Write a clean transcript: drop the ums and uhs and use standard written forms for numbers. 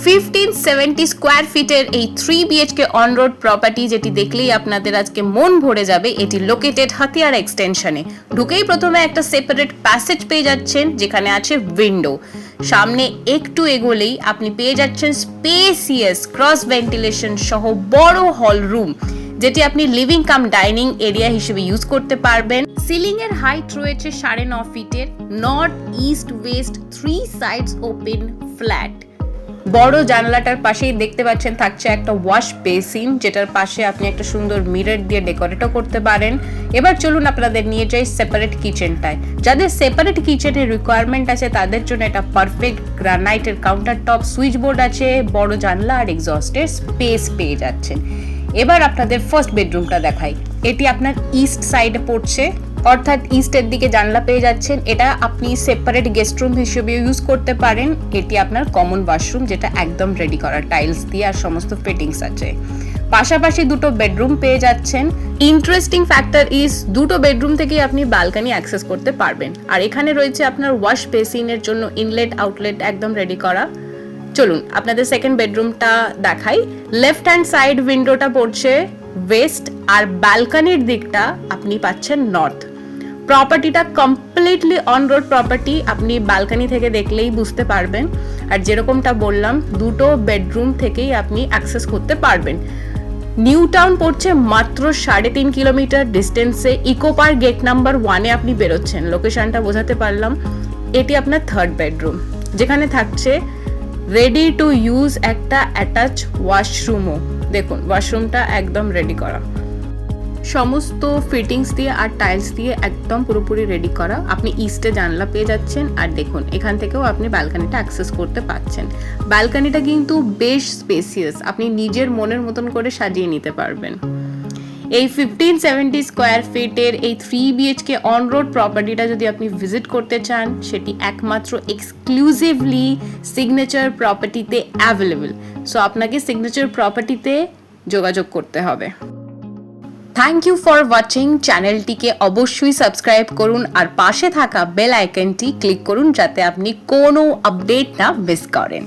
1570 square ফিটের এই 3 BHK on road property, যেটি দেখলেই আপনাদের আজকে মন ভরে যাবে। এটি লোকেটেড হাতিয়ার এক্সটেনশনে। ঢুকেই প্রথমে একটা সেপারেট প্যাসেজ পেয়ে যাচ্ছেন, যেখানে আছে উইন্ডো। সামনে একটু এগোলেই আপনি পেয়ে যাচ্ছেন স্পেসিয়াস ক্রস ভেন্টিলেশন সহ বড় হল রুম, যেটি আপনি লিভিং কাম ডাইনিং এরিয়া হিসেবে ইউজ করতে পারবেন। সিলিং এর হাইট রয়েছে 9.5 ফিটের। North east West 3 sides open flat. বড় জানলাটার পাশেই দেখতে পাচ্ছেন থাকছে একটা ওয়াশ বেসিন, যেটার পাশে আপনি একটা সুন্দর মিরর দিয়ে ডেকোরেটও করতে পারেন। এবার চলুন আপনাদের নিয়ে যাই সেপারেট কিচেনটায়। যাদের সেপারেট কিচেনের রিকোয়ারমেন্ট আছে তাদের জন্য এটা পারফেক্ট। গ্রানাইটের কাউন্টার টপ, সুইচ বোর্ড আছে, বড় জানলা আর এক্সস্টের স্পেস পেয়ে যাচ্ছেন। এবার আপনাদের ফার্স্ট বেডরুমটা দেখাই। এটি আপনার ইস্ট সাইডে পড়ছে, অর্থাৎ ইস্টের দিকে জানলা পেয়ে যাচ্ছেন। এটা আপনি সেপারেট গেস্ট রুম হিসেবে ইউজ করতে পারেন। এটি আপনার কমন ওয়াশরুম, যেটা একদম রেডি করা টাইলস দিয়ে আর সমস্ত ফিটিংস আছে। পাশাপাশি দুটো বেডরুম পেয়ে যাচ্ছেন। ইন্টারেস্টিং ফ্যাক্টর ইজ দুটো বেডরুম থেকেই আপনি ব্যালকনি অ্যাক্সেস করতে পারবেন। আর এখানে রয়েছে আপনার ওয়াশ বেসিনের জন্য ইনলেট আউটলেট একদম রেডি করা। চলুন আপনাদের সেকেন্ড বেডরুমটা দেখাই। লেফট হ্যান্ড সাইড উইন্ডোটা পড়ছে ওয়েস্ট, আর ব্যালকনির দিকটা আপনি পাচ্ছেন নর্থ। প্রপার্টিটা কমপ্লিটলি অন রোড প্রপার্টি, আপনি ব্যালকনি থেকে দেখলেই বুঝতে পারবেন। আর যেরকমটা বললাম, দুটো বেডরুম থেকেই আপনি অ্যাক্সেস করতে পারবেন। নিউ টাউন পড়ছে মাত্র 3.5 কিলোমিটার ডিস্টেন্সে। ইকো পার্ক গেট নাম্বার 1-এ আপনি বেরোচ্ছেন। লোকেশনটা বোঝাতে পারলাম। এটি আপনার থার্ড বেডরুম, যেখানে থাকছে রেডি টু ইউজ একটা অ্যাটাচ ওয়াশরুমও। দেখুন ওয়াশরুমটা একদম রেডি করা, সমস্ত ফিটিংস দিয়ে আর টাইলস দিয়ে একদম পুরোপুরি রেডি করা। আপনি ইস্টে জানলা পেয়ে যাচ্ছেন, আর দেখুন এখান থেকেও আপনি ব্যালকনিটা অ্যাক্সেস করতে পারছেন। ব্যালকনিটা কিন্তু বেশ স্পেসিয়াস, আপনি নিজের মনের মতন করে সাজিয়ে নিতে পারবেন। এই 1570 স্কোয়ার ফিটের এই 3 BHK অন রোড প্রপার্টিটা যদি আপনি ভিজিট করতে চান, সেটি একমাত্র এক্সক্লুসিভলি সিগনেচার প্রপার্টিতে অ্যাভেলেবল। সো আপনাকে সিগনেচার প্রপার্টিতে যোগাযোগ করতে হবে। Thank you for watching. চ্যানেলটিকে অবশ্যই সাবস্ক্রাইব করুন আর পাশে থাকা বেল আইকনটি ক্লিক করুন, যাতে আপনি কোনো আপডেট না মিস করেন।